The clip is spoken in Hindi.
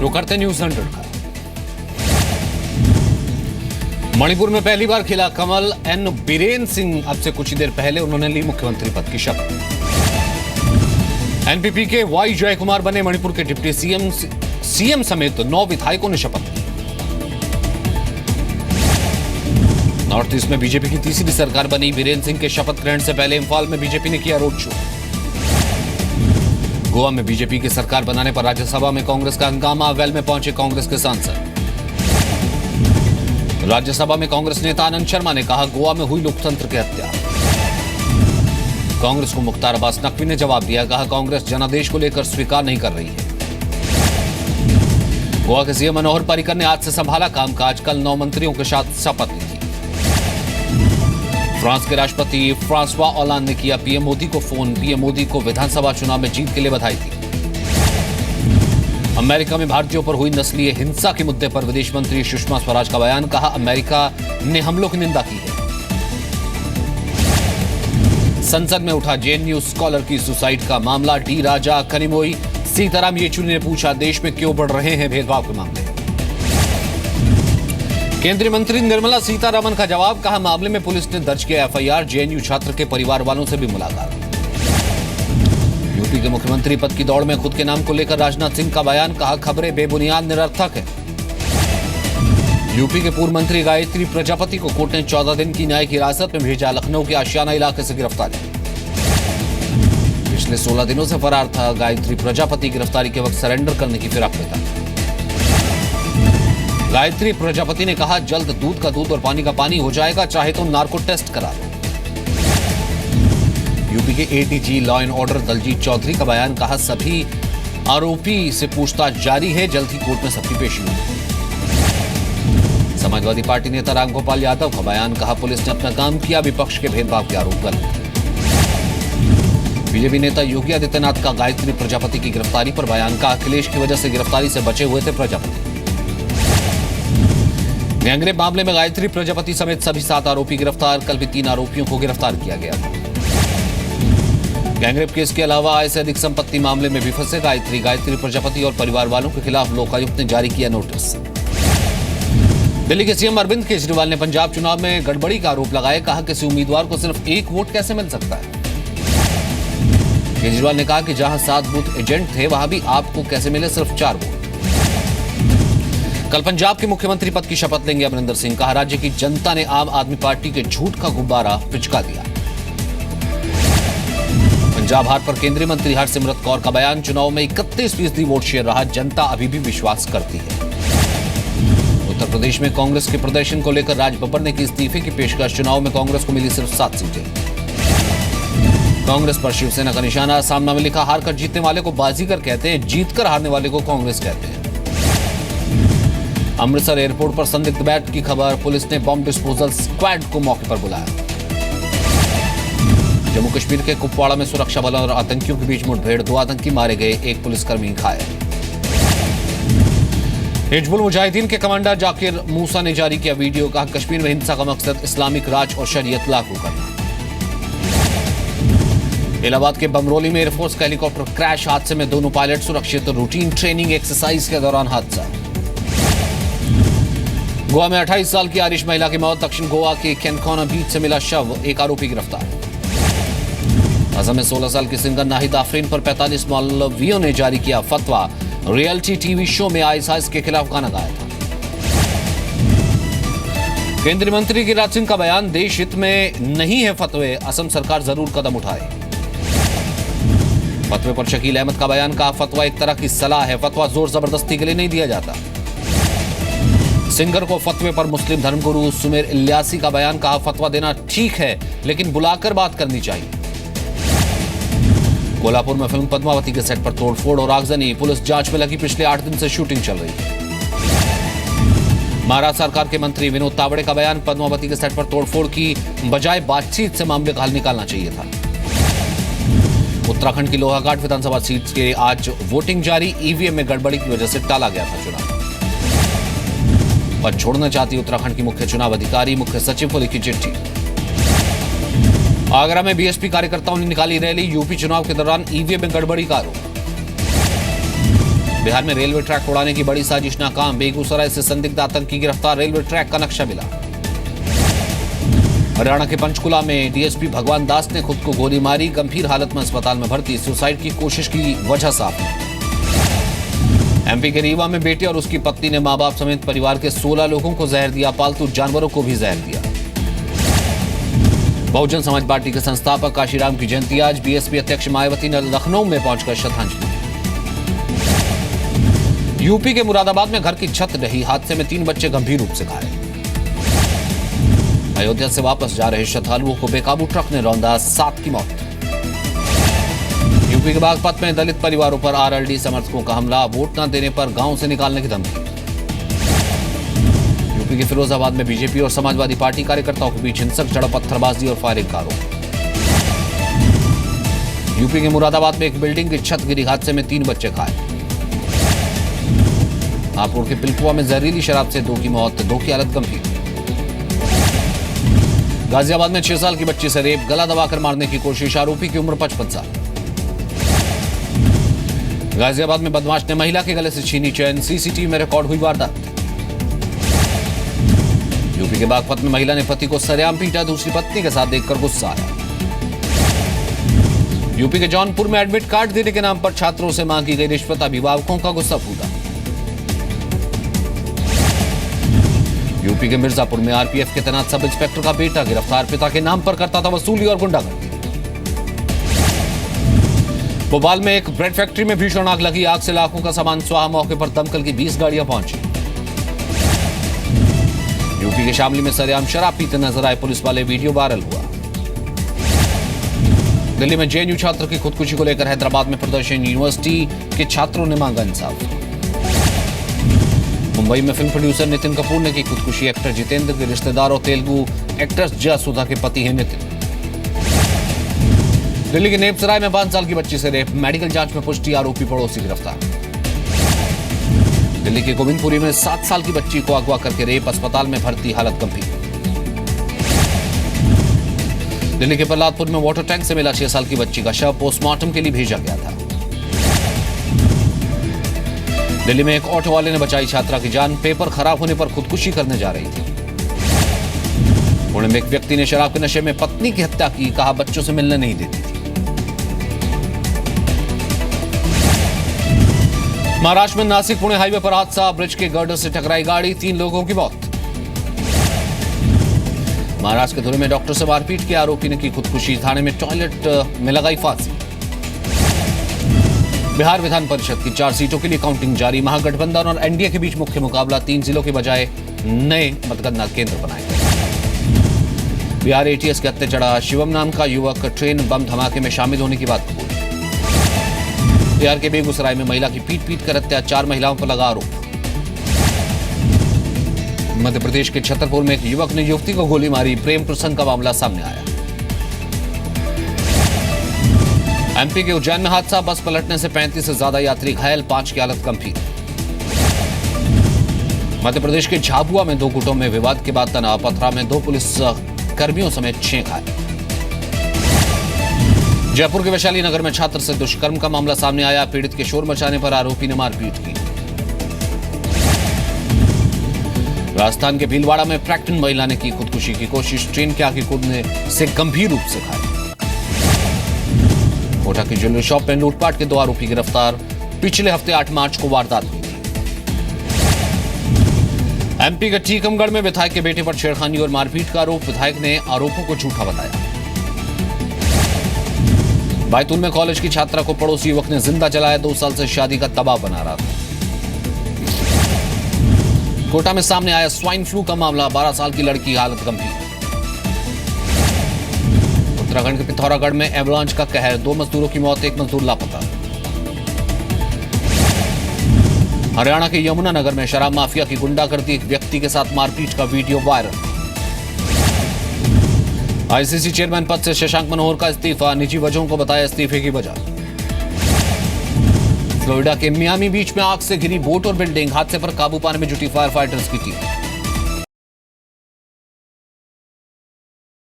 रुक करते न्यूज 100 का। मणिपुर में पहली बार खिला कमल। एन बीरेन सिंह अब से कुछ ही देर पहले उन्होंने ली मुख्यमंत्री पद की शपथ। एनपीपी के वाई जयकुमार बने मणिपुर के डिप्टी सीएम समेत 9 विधायकों ने शपथ ली। नॉर्थ ईस्ट में बीजेपी की तीसरी सरकार बनी। बीरेन सिंह के शपथ ग्रहण से पहले इंफाल में बीजेपी ने किया रोड शो। गोवा में बीजेपी की सरकार बनाने पर राज्यसभा में कांग्रेस का हंगामा। वेल में पहुंचे कांग्रेस के सांसद। राज्यसभा में कांग्रेस नेता आनंद शर्मा ने कहा, गोवा में हुई लोकतंत्र की हत्या। कांग्रेस को मुख्तार अब्बास नकवी ने जवाब दिया, कहा कांग्रेस जनादेश को लेकर स्वीकार नहीं कर रही है। गोवा के सीएम मनोहर पर्रिकर ने आज से संभाला कामकाज। कल 9 मंत्रियों के साथ शपथ ली थी। फ्रांस के राष्ट्रपति फ्रांसवा ओलांद ने किया पीएम मोदी को फोन। पीएम मोदी को विधानसभा चुनाव में जीत के लिए बधाई दी। अमेरिका में भारतीयों पर हुई नस्लीय हिंसा के मुद्दे पर विदेश मंत्री सुषमा स्वराज का बयान। कहा, अमेरिका ने हमलों की निंदा की है। संसद में उठा जेएनयू स्कॉलर की सुसाइड का मामला। डी राजा कनिमोई सीताराम येचुरी ने पूछा, देश में क्यों बढ़ रहे हैं भेदभाव के मामले। केंद्रीय मंत्री निर्मला सीतारमण का जवाब। कहा, मामले में पुलिस ने दर्ज किया एफआईआर। जेएनयू छात्र के परिवार वालों से भी मुलाकात। यूपी के मुख्यमंत्री पद की दौड़ में खुद के नाम को लेकर राजनाथ सिंह का बयान। कहा, खबरें बेबुनियाद निरर्थक है। यूपी के पूर्व मंत्री गायत्री प्रजापति को कोर्ट ने 14 दिन की न्यायिक हिरासत में भेजा। लखनऊ के आशियाना इलाके से गिरफ्तारी। पिछले 16 दिनों से फरार था गायत्री प्रजापति। गिरफ्तारी के वक्त सरेंडर करने की फिराक में था। गायत्री प्रजापति ने कहा, जल्द दूध का दूध और पानी का पानी हो जाएगा, चाहे तो नार्को टेस्ट करा लो। यूपी के ADG law and order Daljeet Chaudhary का बयान। कहा, सभी आरोपी से पूछताछ जारी है, जल्द ही कोर्ट में सबकी पेशी होगी। समाजवादी पार्टी नेता रामगोपाल यादव का बयान। कहा, पुलिस ने अपना काम किया, विपक्ष के भेदभाव के आरोप गलत। बीजेपी नेता योगी आदित्यनाथ का गायत्री प्रजापति की गिरफ्तारी पर बयान। कहा, अखिलेश की वजह से गिरफ्तारी से बचे हुए थे प्रजापति। गैंगरेप मामले में गायत्री प्रजापति समेत सभी 7 आरोपी गिरफ्तार। कल भी 3 आरोपियों को गिरफ्तार किया गया था। गैंगरेप केस के अलावा आय से अधिक संपत्ति मामले में भी फंसे गायत्री प्रजापति और परिवार वालों के खिलाफ लोकायुक्त ने जारी किया नोटिस। दिल्ली के सीएम अरविंद केजरीवाल ने पंजाब चुनाव में गड़बड़ी का आरोप लगाया। कहा, किसी उम्मीदवार को सिर्फ 1 वोट कैसे मिल सकता है। केजरीवाल ने कहा कि जहां 7 बूथ एजेंट थे, वहां भी आपको कैसे मिले सिर्फ 4 वोट। कल पंजाब के मुख्यमंत्री पद की शपथ लेंगे अमरिंदर सिंह। कहा, राज्य की जनता ने आम आदमी पार्टी के झूठ का गुब्बारा पिचका दिया। पंजाब हार पर केंद्रीय मंत्री हरसिमरत कौर का बयान। चुनाव में 31% वोट शेयर रहा, जनता अभी भी विश्वास करती है। उत्तर प्रदेश में कांग्रेस के प्रदर्शन को लेकर राज बब्बर ने की इस्तीफे की पेशकश। चुनाव में कांग्रेस को मिली सिर्फ 7 सीटें। कांग्रेस पर शिवसेना का निशाना। सामना में लिखा, हार कर जीतने वाले को बाजीगर कहते हैं, जीतकर हारने वाले को कांग्रेस कहते हैं। अमृतसर एयरपोर्ट पर संदिग्ध बैट की खबर। पुलिस ने बॉम्ब डिस्पोजल स्क्वाड को मौके पर बुलाया। जम्मू कश्मीर के कुपवाड़ा में सुरक्षा बलों और आतंकियों के बीच मुठभेड़। 2 आतंकी मारे गए, 1 पुलिसकर्मी घायल। हिजबुल मुजाहिदीन के कमांडर जाकिर मूसा ने जारी किया वीडियो। कहा, कश्मीर में हिंसा का मकसद इस्लामिक राज और शरीयत लागू करना। इलाहाबाद के बमरोली में एयरफोर्स का हेलीकॉप्टर क्रैश। हादसे में दोनों पायलट सुरक्षित। रूटीन ट्रेनिंग एक्सरसाइज के दौरान हादसा। गोवा में 28 साल की आयरिश महिला की मौत। दक्षिण गोवा के कैनकोना बीच से मिला शव। 1 आरोपी गिरफ्तार। असम में 16 साल की सिंगर नाहिद आफरीन पर 45 मौलवियों ने जारी किया फतवा। रियलिटी टीवी शो में आईएसआईएस के खिलाफ गाना गाया था। केंद्रीय मंत्री गिरिराज सिंह का बयान। देश हित में नहीं है फतवे, असम सरकार जरूर कदम उठाए। फतवे पर शकील अहमद का बयान। कहा, फतवा एक तरह की सलाह है, फतवा जोर जबरदस्ती के लिए नहीं दिया जाता। सिंगर को फतवे पर मुस्लिम धर्मगुरु सुमेर इलियासी का बयान। कहा, फतवा देना ठीक है, लेकिन बुलाकर बात करनी चाहिए। कोल्हापुर में फिल्म पद्मावती के सेट पर तोड़फोड़ और आगजनी। पुलिस जांच में लगी। पिछले 8 दिन से शूटिंग चल रही है। महाराष्ट्र सरकार के मंत्री विनोद तावड़े का बयान। पद्मावती के सेट पर तोड़फोड़ की बजाय बातचीत से मामले का हल निकालना चाहिए था। उत्तराखंड की लोहाघाट विधानसभा सीट के आज वोटिंग जारी। ईवीएम में गड़बड़ी की वजह से टाला गया था चुनाव। पद छोड़ना चाहती उत्तराखंड की मुख्य चुनाव अधिकारी मुख्य सचिव को लिखी चिट्ठी। आगरा में बीएसपी कार्यकर्ताओं ने निकाली रैली। यूपी चुनाव के दौरान ईवीएम में गड़बड़ी का आरोप। बिहार में रेलवे ट्रैक उड़ाने की बड़ी साजिश नाकाम, बेगूसराय से संदिग्ध आतंकी गिरफ्तार, रेलवे ट्रैक का नक्शा मिला। हरियाणा के पंचकुला में डीएसपी भगवान दास ने खुद को गोली मारी, गंभीर हालत में अस्पताल में भर्ती, सुसाइड की कोशिश की वजह साफ। एमपी के रीवा में बेटे और उसकी पत्नी ने मां बाप समेत परिवार के 16 लोगों को जहर दिया, पालतू जानवरों को भी जहर दिया। बहुजन समाज पार्टी के संस्थापक काशीराम की जयंती आज, बीएसपी अध्यक्ष मायावती ने लखनऊ में पहुंचकर श्रद्धांजलि। यूपी के मुरादाबाद में घर की छत ढही, हादसे में 3 बच्चे गंभीर रूप से घायल। अयोध्या से वापस जा रहे श्रद्धालुओं को बेकाबू ट्रक ने रौंदा, 7 की मौत। यूपी के बागपत में दलित परिवारों पर आरएलडी समर्थकों का हमला, वोट न देने पर गांव से निकालने की धमकी। यूपी के फिरोजाबाद में बीजेपी और समाजवादी पार्टी कार्यकर्ताओं के बीच हिंसक झड़प, पत्थरबाजी और फायरिंग का आरोप। यूपी के मुरादाबाद में एक बिल्डिंग की छत गिरी, हादसे में 3 बच्चे घायल। हापुड़ के पिलकुआ में जहरीली शराब से 2 की मौत, 2 की हालत गंभीर। गाजियाबाद में 6 साल की बच्ची से रेप, गला दबाकर मारने की कोशिश, आरोपी की उम्र 55 साल। गाजियाबाद में बदमाश ने महिला के गले से छीनी चैन, सीसीटीवी में रिकॉर्ड हुई वारदात। यूपी के बागपत में महिला ने पति को सरेआम पीटा, दूसरी पत्नी के साथ देखकर गुस्सा आया। यूपी के जौनपुर में एडमिट कार्ड देने के नाम पर छात्रों से मांगी गई रिश्वत, अभिभावकों का गुस्सा फूटा। यूपी के मिर्जापुर में आरपीएफ के तैनात सब इंस्पेक्टर का बेटा गिरफ्तार, पिता के नाम पर करता था वसूली और गुंडागर्दी। भोपाल में एक ब्रेड फैक्ट्री में भीषण आग लगी, आग से लाखों का सामान स्वाहा, मौके पर दमकल की 20 गाड़ियां पहुंची। यूपी के शामली में सरेआम शराब पीते नजर आए पुलिस वाले, वीडियो वायरल हुआ। दिल्ली में जेएनयू छात्र की खुदकुशी को लेकर हैदराबाद में प्रदर्शन, यूनिवर्सिटी के छात्रों ने मांगा इंसाफ। मुंबई में फिल्म प्रोड्यूसर नितिन कपूर ने की खुदकुशी, एक्टर जितेंद्र के रिश्तेदार और तेलुगु एक्ट्रेस जयसुधा के पति हैं नितिन। दिल्ली के नेपसराय में 5 साल की बच्ची से रेप, मेडिकल जांच में पुष्टि, आरोपी पड़ोसी गिरफ्तार। दिल्ली के गोविंदपुरी में 7 साल की बच्ची को अगवा करके रेप, अस्पताल में भर्ती, हालत गंभीर। दिल्ली के प्रहलादपुर में वाटर टैंक से मिला 6 साल की बच्ची का शव, पोस्टमार्टम के लिए भेजा गया था। दिल्ली में एक ऑटो वाले ने बचाई छात्रा की जान, पेपर खराब होने पर खुदकुशी करने जा रही थी। पुणे में एक व्यक्ति ने शराब के नशे में पत्नी की हत्या की, कहा बच्चों से मिलने नहीं देती थी। महाराष्ट्र में नासिक पुणे हाईवे पर हादसा, ब्रिज के गर्डर से टकराई गाड़ी, 3 लोगों की मौत। महाराष्ट्र के धुले में डॉक्टर से मारपीट के आरोपी ने की खुदकुशी, थाने में टॉयलेट में लगाई फांसी। बिहार विधान परिषद की 4 सीटों के लिए काउंटिंग जारी, महागठबंधन और एनडीए के बीच मुख्य मुकाबला, 3 जिलों के बजाय नए मतगणना केंद्र बनाए गए। बिहार एटीएस के हत्थे चढ़ा, शिवम नाम का युवक ट्रेन बम धमाके में शामिल होने की बात कबूल। बिहार के बेगूसराय में महिला की पीट कर हत्या, 4 महिलाओं पर लगा आरोप। मध्य प्रदेश के छतरपुर में एक युवक ने युवती को गोली मारी, प्रेम प्रसंग का मामला सामने आया। एमपी के उज्जैन में हादसा, बस पलटने से 35 से ज्यादा यात्री घायल, 5 की हालत गंभीर। मध्य प्रदेश के झाबुआ में 2 गुटों में विवाद के बाद तनाव, पथरा में 2 पुलिस कर्मियों समेत 6 घायल। जयपुर के वैशाली नगर में छात्र से दुष्कर्म का मामला सामने आया, पीड़ित के शोर मचाने पर आरोपी ने मारपीट की। राजस्थान के भीलवाड़ा में प्रेग्नेंट महिला ने की खुदकुशी की कोशिश, ट्रेन के आगे कूदने से गंभीर रूप से घायल। कोटा की ज्वेलरी शॉप में लूटपाट के 2 आरोपी गिरफ्तार, पिछले हफ्ते 8 मार्च को वारदात हुई थी। एमपी के टीकमगढ़ में विधायक के बेटे पर छेड़खानी और मारपीट का आरोप, विधायक ने आरोपों को झूठा बताया। बैतूल में कॉलेज की छात्रा को पड़ोसी युवक ने जिंदा जलाया, 2 साल से शादी का दबाव बना रहा था। कोटा में सामने आया स्वाइन फ्लू का मामला, 12 साल की लड़की हालत गंभीर। उत्तराखंड के पिथौरागढ़ में एवलांच का कहर, 2 मजदूरों की मौत, 1 मजदूर लापता। हरियाणा के यमुनानगर में शराब माफिया की गुंडागर्दी, एक व्यक्ति के साथ मारपीट का वीडियो वायरल। आईसीसी चेयरमैन पद से शशांक मनोहर का इस्तीफा, निजी वजहों को बताया इस्तीफे की वजह। फ्लोरिडा के मियामी बीच में आग से घिरी बोट और बिल्डिंग, हादसे पर काबू पाने में जुटी फायर फाइटर्स की टीम।